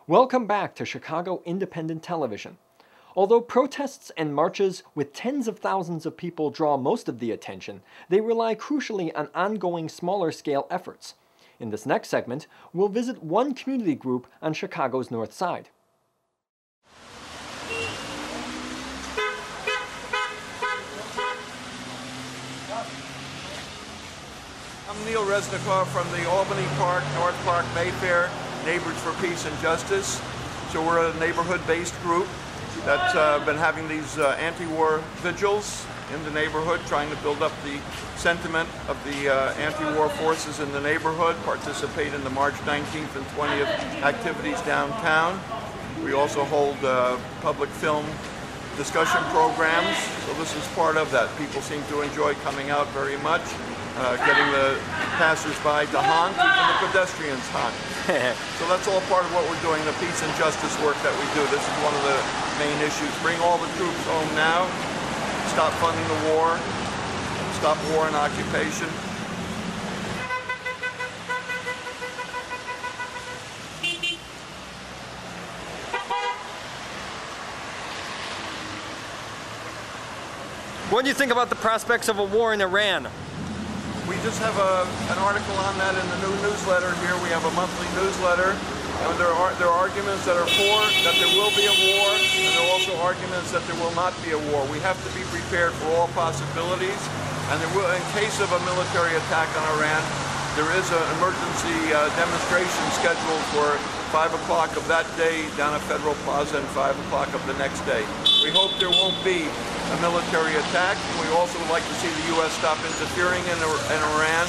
Welcome back to Chicago Independent Television. Although protests and marches with tens of thousands of people draw most of the attention, they rely crucially on ongoing smaller-scale efforts. In this next segment, we'll visit one community group on Chicago's North Side. I'm Neil Resnikoff from the Albany Park, North Park, Mayfair Neighbors for Peace and Justice. So we're a neighborhood-based group that's been having these anti-war vigils in the neighborhood, trying to build up the sentiment of the anti-war forces in the neighborhood, participate in the March 19th and 20th activities downtown. We also hold public film discussion programs, so this is part of that. People seem to enjoy coming out very much, getting the passers-by to honk, even the pedestrians honk. So that's all part of what we're doing, the peace and justice work that we do. This is one of the main issues. Bring all the troops home now, stop funding the war, stop war and occupation. What do you think about the prospects of a war in Iran? We just have an article on that in the new newsletter here. We have a monthly newsletter, and there are arguments that are for that there will be a war, and there are also arguments that there will not be a war. We have to be prepared for all possibilities, and there will, in case of a military attack on Iran, there is an emergency demonstration scheduled for 5 o'clock of that day down at Federal Plaza and 5 o'clock of the next day. We hope there won't be a military attack. We also would like to see the U.S. stop interfering in Iran,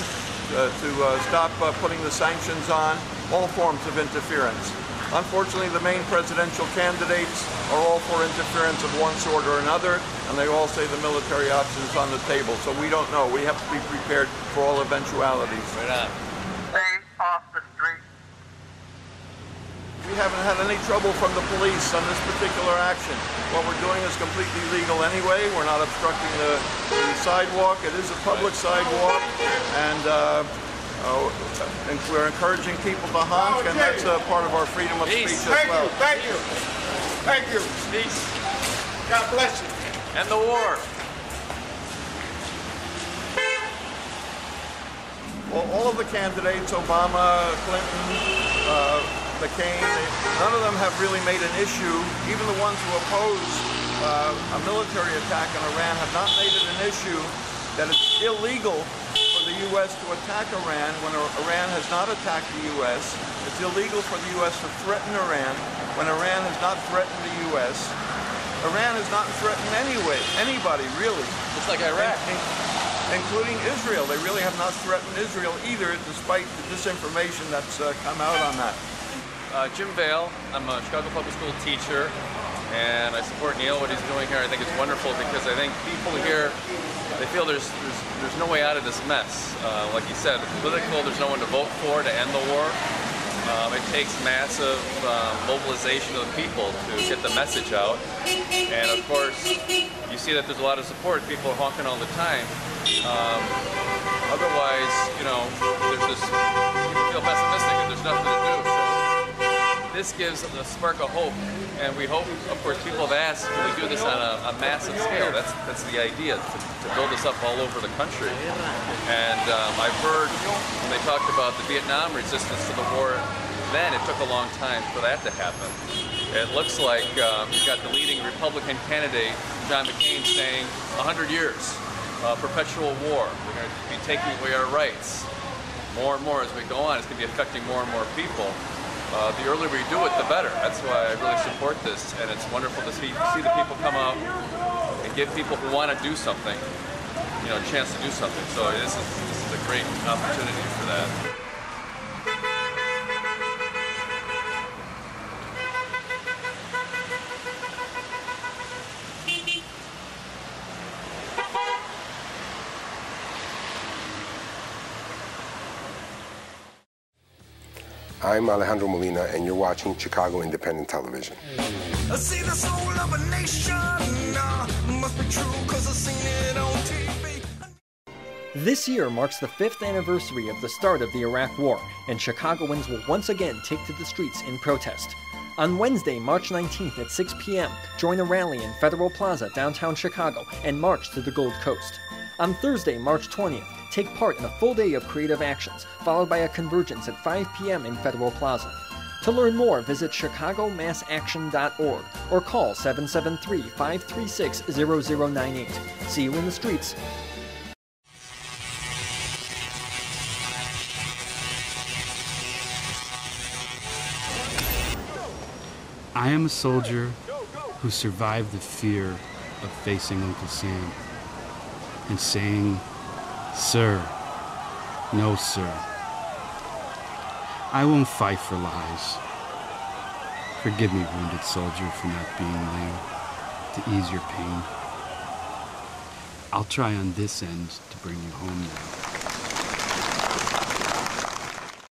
to stop putting the sanctions on, all forms of interference. Unfortunately, the main presidential candidates are all for interference of one sort or another, and they all say the military option is on the table. So we don't know. We have to be prepared for all eventualities. Right on. Stay off the street. We haven't had any trouble from the police on this particular action. What we're doing is completely legal anyway. We're not obstructing the sidewalk. It is a public sidewalk, and we're encouraging people to honk, and that's part of our freedom of speech as well. Thank you. Thank you. Peace. God bless you. And the war. Well, all of the candidates, Obama, Clinton, McCain, none of them have really made an issue. Even the ones who oppose a military attack on Iran have not made it an issue that it's illegal for the U.S. to attack Iran when Iran has not attacked the U.S. It's illegal for the U.S. to threaten Iran when Iran has not threatened the U.S. Iran has not threatened anybody, really. Just like Iraq. Including Israel. They really have not threatened Israel either, despite the disinformation that's come out on that. Jim Vale. I'm a Chicago Public School teacher, and I support Neil, what he's doing here. I think it's wonderful because I think people here, they feel there's no way out of this mess. Like he said, political, there's no one to vote for to end the war. It takes massive mobilization of the people to get the message out. And of course, you see that there's a lot of support. People are honking all the time. Otherwise, you know, there's this, people feel pessimistic and there's nothing to do. So this gives a spark of hope. And we hope, of course, people have asked, can we do this on a massive scale? That's the idea, to build this up all over the country. And I've heard when they talked about the Vietnam resistance to the war, then it took a long time for that to happen. It looks like you've got the leading Republican candidate, John McCain, saying 100 years, perpetual war. We're going to be taking away our rights. More and more as we go on, it's going to be affecting more and more people. The earlier we do it, the better. That's why I really support this, and it's wonderful to see the people come out and give people who want to do something, you know, a chance to do something. So this is a great opportunity for that. I'm Alejandro Molina, and you're watching Chicago Independent Television. I see the soul of a nation, must be true 'cause I've seen it on TV. This year marks the 5th anniversary of the start of the Iraq War, and Chicagoans will once again take to the streets in protest. On Wednesday, March 19th at 6 p.m., join a rally in Federal Plaza, downtown Chicago, and march to the Gold Coast. On Thursday, March 20th, take part in a full day of creative actions, followed by a convergence at 5 p.m. in Federal Plaza. To learn more, visit chicagomassaction.org or call 773-536-0098. See you in the streets. I am a soldier who survived the fear of facing Uncle Sam and saying, "Sir, no sir. I won't fight for lies. Forgive me, wounded soldier, for not being there to ease your pain. I'll try on this end to bring you home now."